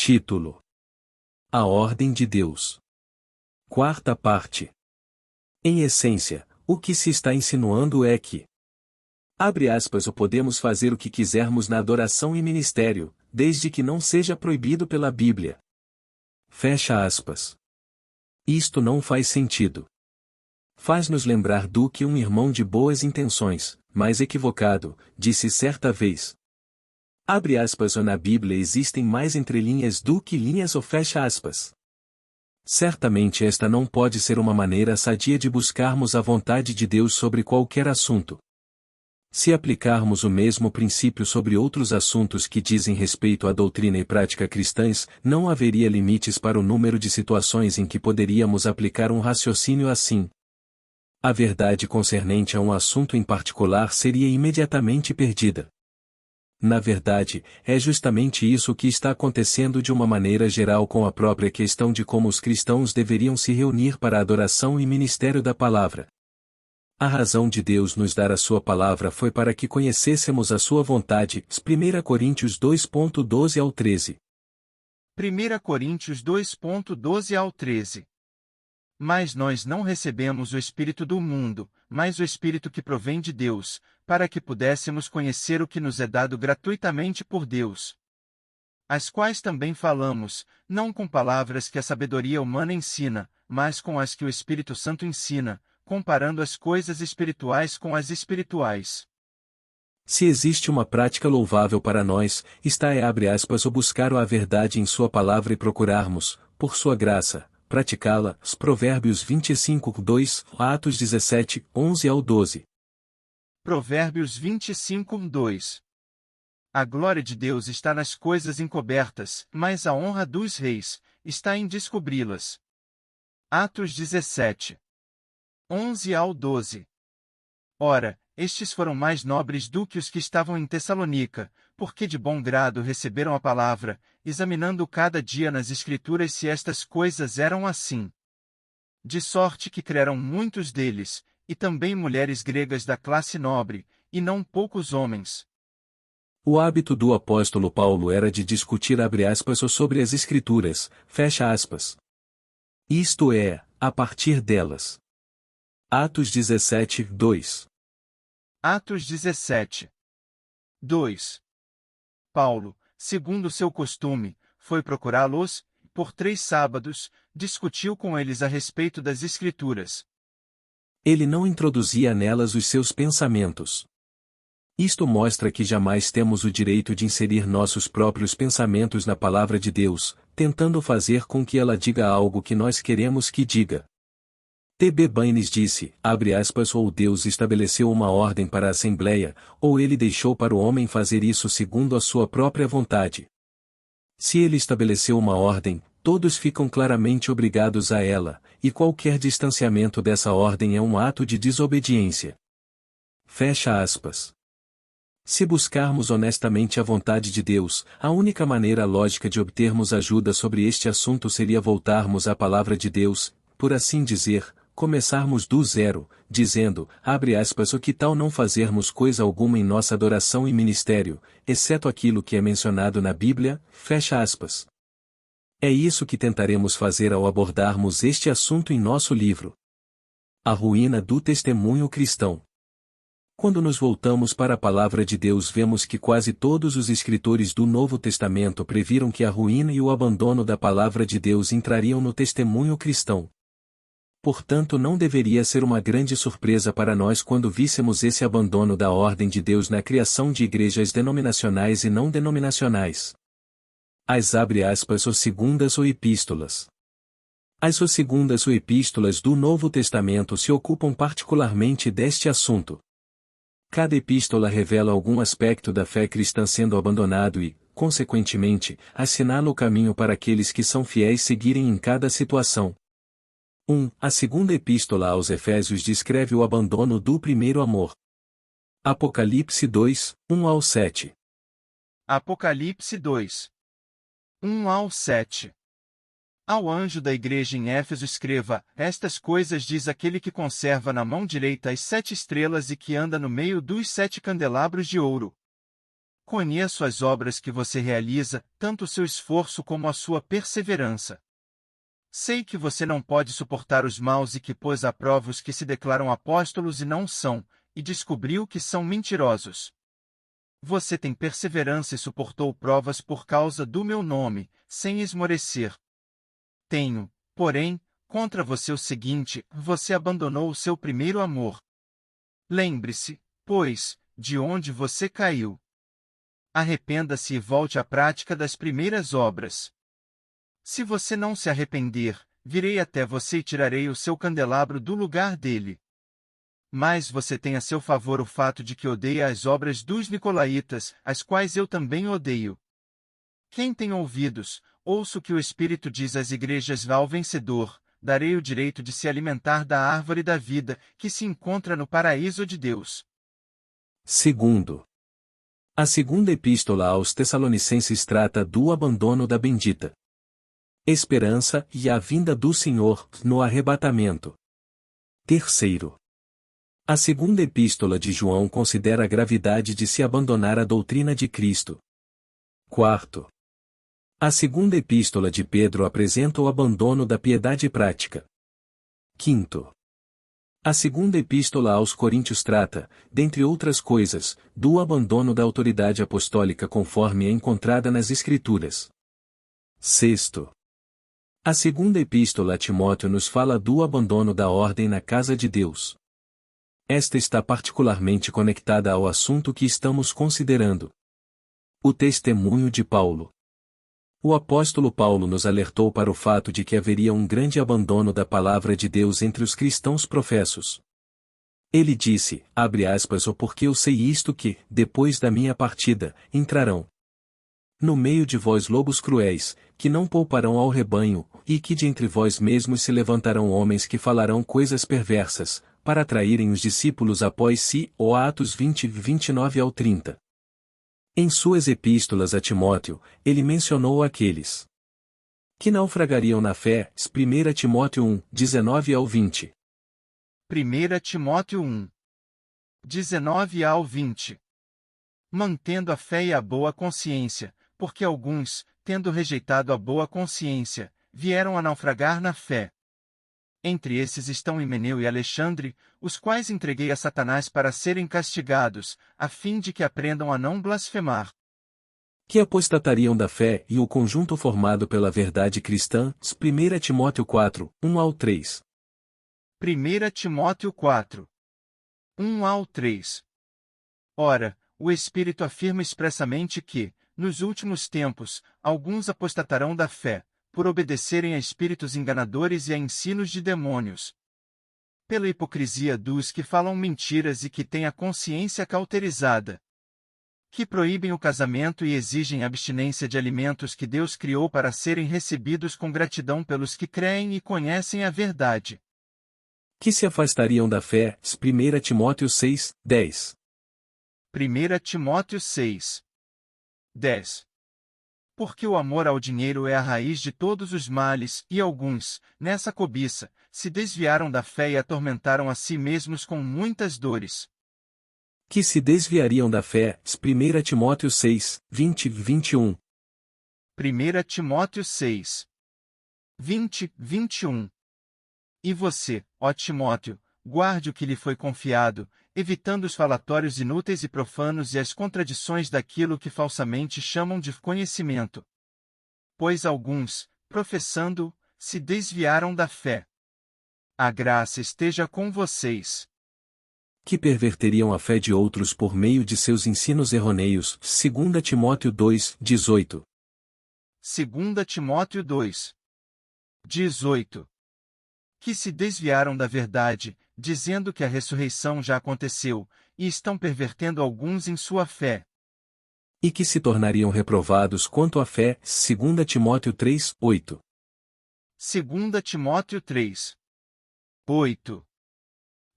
Título: A Ordem de Deus. Quarta parte. Em essência, o que se está insinuando é que, abre aspas, ou podemos fazer o que quisermos na adoração e ministério, desde que não seja proibido pela Bíblia. Fecha aspas. Isto não faz sentido. Faz-nos lembrar do que um irmão de boas intenções, mas equivocado, disse certa vez. Abre aspas, ou na Bíblia existem mais entrelinhas do que linhas, ou fecha aspas. Certamente esta não pode ser uma maneira sadia de buscarmos a vontade de Deus sobre qualquer assunto. Se aplicarmos o mesmo princípio sobre outros assuntos que dizem respeito à doutrina e prática cristãs, não haveria limites para o número de situações em que poderíamos aplicar um raciocínio assim. A verdade concernente a um assunto em particular seria imediatamente perdida. Na verdade, é justamente isso que está acontecendo de uma maneira geral com a própria questão de como os cristãos deveriam se reunir para a adoração e ministério da palavra. A razão de Deus nos dar a sua palavra foi para que conhecêssemos a sua vontade. 1 Coríntios 2:12 ao 13. 1 Coríntios 2:12 ao 13. Mas nós não recebemos o Espírito do mundo, mas o Espírito que provém de Deus, para que pudéssemos conhecer o que nos é dado gratuitamente por Deus. As quais também falamos, não com palavras que a sabedoria humana ensina, mas com as que o Espírito Santo ensina, comparando as coisas espirituais com as espirituais. Se existe uma prática louvável para nós, está abre aspas, o buscar a verdade em sua palavra e procurarmos, por sua graça, praticá-la. Provérbios 25:2, Atos 17:11 ao 12. Provérbios 25:2. A glória de Deus está nas coisas encobertas, mas a honra dos reis está em descobri-las. Atos 17:11 ao 12. Ora, estes foram mais nobres do que os que estavam em Tessalônica, porque de bom grado receberam a palavra, examinando cada dia nas Escrituras se estas coisas eram assim. De sorte que creram muitos deles, e também mulheres gregas da classe nobre, e não poucos homens. O hábito do apóstolo Paulo era de discutir abre aspas sobre as Escrituras, fecha aspas. Isto é, a partir delas. Atos 17:2. Atos 17:2. Paulo, segundo seu costume, foi procurá-los, por 3 sábados, discutiu com eles a respeito das Escrituras. Ele não introduzia nelas os seus pensamentos. Isto mostra que jamais temos o direito de inserir nossos próprios pensamentos na palavra de Deus, tentando fazer com que ela diga algo que nós queremos que diga. T.B. Baines disse, abre aspas, ou Deus estabeleceu uma ordem para a Assembleia, ou ele deixou para o homem fazer isso segundo a sua própria vontade. Se ele estabeleceu uma ordem, todos ficam claramente obrigados a ela, e qualquer distanciamento dessa ordem é um ato de desobediência. Fecha aspas. Se buscarmos honestamente a vontade de Deus, a única maneira lógica de obtermos ajuda sobre este assunto seria voltarmos à palavra de Deus, por assim dizer, começarmos do zero, dizendo, abre aspas, o que tal não fazermos coisa alguma em nossa adoração e ministério, exceto aquilo que é mencionado na Bíblia, fecha aspas. É isso que tentaremos fazer ao abordarmos este assunto em nosso livro. A ruína do testemunho cristão. Quando nos voltamos para a palavra de Deus, vemos que quase todos os escritores do Novo Testamento previram que a ruína e o abandono da palavra de Deus entrariam no testemunho cristão. Portanto, não deveria ser uma grande surpresa para nós quando víssemos esse abandono da ordem de Deus na criação de igrejas denominacionais e não denominacionais. As abre aspas, ou segundas ou epístolas. As ou segundas ou epístolas do Novo Testamento se ocupam particularmente deste assunto. Cada epístola revela algum aspecto da fé cristã sendo abandonado e, consequentemente, assinala o caminho para aqueles que são fiéis seguirem em cada situação. A segunda epístola aos Efésios descreve o abandono do primeiro amor. Apocalipse 2, 1 ao 7. Apocalipse 2, 1 ao 7. Ao anjo da igreja em Éfeso escreva, estas coisas diz aquele que conserva na mão direita as 7 estrelas e que anda no meio dos 7 candelabros de ouro. Conheço as obras que você realiza, tanto o seu esforço como a sua perseverança. Sei que você não pode suportar os maus e que pôs à prova os que se declaram apóstolos e não são, e descobriu que são mentirosos. Você tem perseverança e suportou provas por causa do meu nome, sem esmorecer. Tenho, porém, contra você o seguinte: você abandonou o seu primeiro amor. Lembre-se, pois, de onde você caiu. Arrependa-se e volte à prática das primeiras obras. Se você não se arrepender, virei até você e tirarei o seu candelabro do lugar dele. Mas você tem a seu favor o fato de que odeia as obras dos nicolaítas, as quais eu também odeio. Quem tem ouvidos, ouça o que o Espírito diz às igrejas: ao vencedor, darei o direito de se alimentar da árvore da vida, que se encontra no paraíso de Deus. Segundo. A segunda epístola aos Tessalonicenses trata do abandono da bendita esperança e a vinda do Senhor no arrebatamento. Terceiro. A segunda epístola de João considera a gravidade de se abandonar a doutrina de Cristo. Quarto. A segunda epístola de Pedro apresenta o abandono da piedade prática. Quinto. A segunda epístola aos Coríntios trata, dentre outras coisas, do abandono da autoridade apostólica conforme é encontrada nas Escrituras. Sexto. A segunda epístola a Timóteo nos fala do abandono da ordem na casa de Deus. Esta está particularmente conectada ao assunto que estamos considerando. O testemunho de Paulo. O apóstolo Paulo nos alertou para o fato de que haveria um grande abandono da palavra de Deus entre os cristãos professos. Ele disse, abre aspas, ou porque eu sei isto que, depois da minha partida, entrarão no meio de vós lobos cruéis, que não pouparão ao rebanho, e que de entre vós mesmos se levantarão homens que falarão coisas perversas, para atraírem os discípulos após si, ou Atos 20, 29 ao 30. Em suas epístolas a Timóteo, ele mencionou aqueles que naufragariam na fé, 1 Timóteo 1, 19 ao 20. 1 Timóteo 1, 19 ao 20. Mantendo a fé e a boa consciência, porque alguns, tendo rejeitado a boa consciência, vieram a naufragar na fé. Entre esses estão Himeneu e Alexandre, os quais entreguei a Satanás para serem castigados, a fim de que aprendam a não blasfemar. Que apostatariam da fé e o conjunto formado pela verdade cristã, 1 Timóteo 4, 1 ao 3. 1 Timóteo 4, 1 ao 3. Ora, o Espírito afirma expressamente que, nos últimos tempos, alguns apostatarão da fé, por obedecerem a espíritos enganadores e a ensinos de demônios. Pela hipocrisia dos que falam mentiras e que têm a consciência cauterizada. Que proíbem o casamento e exigem abstinência de alimentos que Deus criou para serem recebidos com gratidão pelos que creem e conhecem a verdade. Que se afastariam da fé, 1 Timóteo 6, 10. 1 Timóteo 6, 10. Porque o amor ao dinheiro é a raiz de todos os males, e alguns, nessa cobiça, se desviaram da fé e atormentaram a si mesmos com muitas dores. Que se desviariam da fé, 1 Timóteo 6, 20, 21. 1 Timóteo 6, 20, 21. E você, ó Timóteo, guarde o que lhe foi confiado, evitando os falatórios inúteis e profanos e as contradições daquilo que falsamente chamam de conhecimento. Pois alguns, professando, se desviaram da fé. A graça esteja com vocês. Que perverteriam a fé de outros por meio de seus ensinos errôneos, 2 Timóteo 2, 18. 2 Timóteo 2, 18. Que se desviaram da verdade, dizendo que a ressurreição já aconteceu, e estão pervertendo alguns em sua fé. E que se tornariam reprovados quanto à fé, 2 Timóteo 3, 8. 2 Timóteo 3, 8.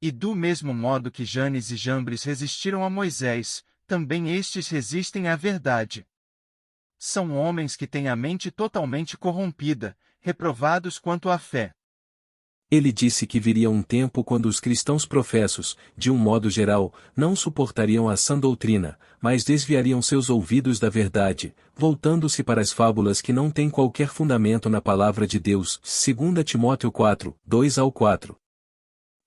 E do mesmo modo que Janes e Jambres resistiram a Moisés, também estes resistem à verdade. São homens que têm a mente totalmente corrompida, reprovados quanto à fé. Ele disse que viria um tempo quando os cristãos professos, de um modo geral, não suportariam a sã doutrina, mas desviariam seus ouvidos da verdade, voltando-se para as fábulas que não têm qualquer fundamento na palavra de Deus. 2 Timóteo 4, 2-4.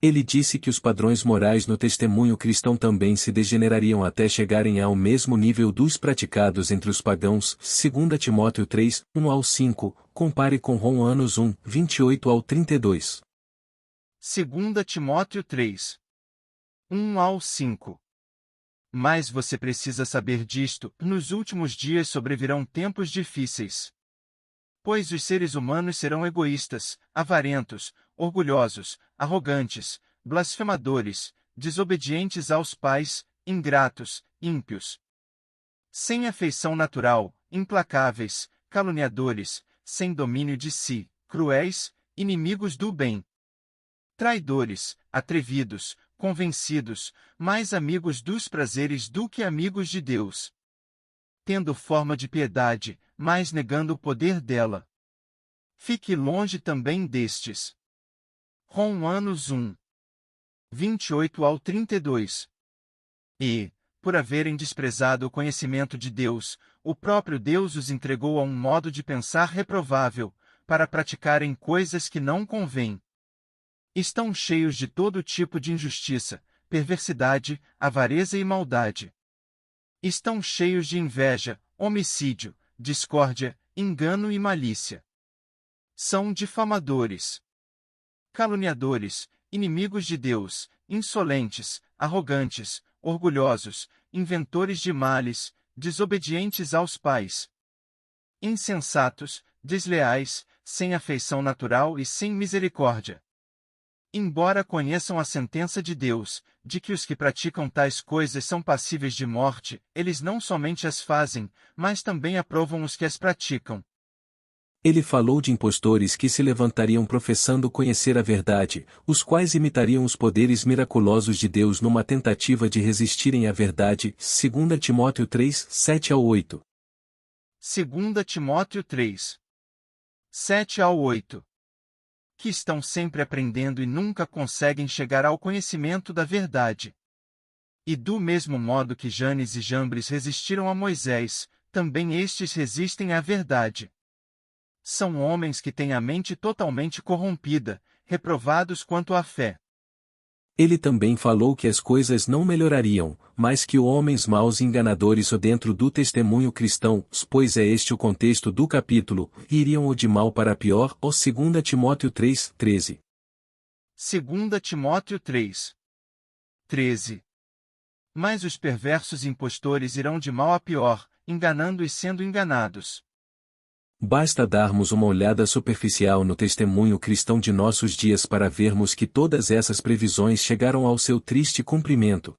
Ele disse que os padrões morais no testemunho cristão também se degenerariam até chegarem ao mesmo nível dos praticados entre os pagãos. 2 Timóteo 3, 1-5, compare com Romanos 1, 28-32. 2 Timóteo 3. 1-5. Mas você precisa saber disto: nos últimos dias sobrevirão tempos difíceis. Pois os seres humanos serão egoístas, avarentos, orgulhosos, arrogantes, blasfemadores, desobedientes aos pais, ingratos, ímpios, sem afeição natural, implacáveis, caluniadores, sem domínio de si, cruéis, inimigos do bem, traidores, atrevidos, convencidos, mais amigos dos prazeres do que amigos de Deus, tendo forma de piedade, mas negando o poder dela. Fique longe também destes. Romanos 1, 28-32. E, por haverem desprezado o conhecimento de Deus, o próprio Deus os entregou a um modo de pensar reprovável, para praticarem coisas que não convêm. Estão cheios de todo tipo de injustiça, perversidade, avareza e maldade. Estão cheios de inveja, homicídio, discórdia, engano e malícia. São difamadores, caluniadores, inimigos de Deus, insolentes, arrogantes, orgulhosos, inventores de males, desobedientes aos pais, insensatos, desleais, sem afeição natural e sem misericórdia. Embora conheçam a sentença de Deus, de que os que praticam tais coisas são passíveis de morte, eles não somente as fazem, mas também aprovam os que as praticam. Ele falou de impostores que se levantariam professando conhecer a verdade, os quais imitariam os poderes miraculosos de Deus numa tentativa de resistirem à verdade. 2 Timóteo 3, 7-8. 2 Timóteo 3, 7-8. Que estão sempre aprendendo e nunca conseguem chegar ao conhecimento da verdade. E do mesmo modo que Janes e Jambres resistiram a Moisés, também estes resistem à verdade. São homens que têm a mente totalmente corrompida, reprovados quanto à fé. Ele também falou que as coisas não melhorariam, mas que homens maus e enganadores dentro do testemunho cristão, pois é este o contexto do capítulo, iriam ou de mal para pior. 2 Timóteo 3, 13. 2 Timóteo 3, 13. Mas os perversos impostores irão de mal a pior, enganando e sendo enganados. Basta darmos uma olhada superficial no testemunho cristão de nossos dias para vermos que todas essas previsões chegaram ao seu triste cumprimento.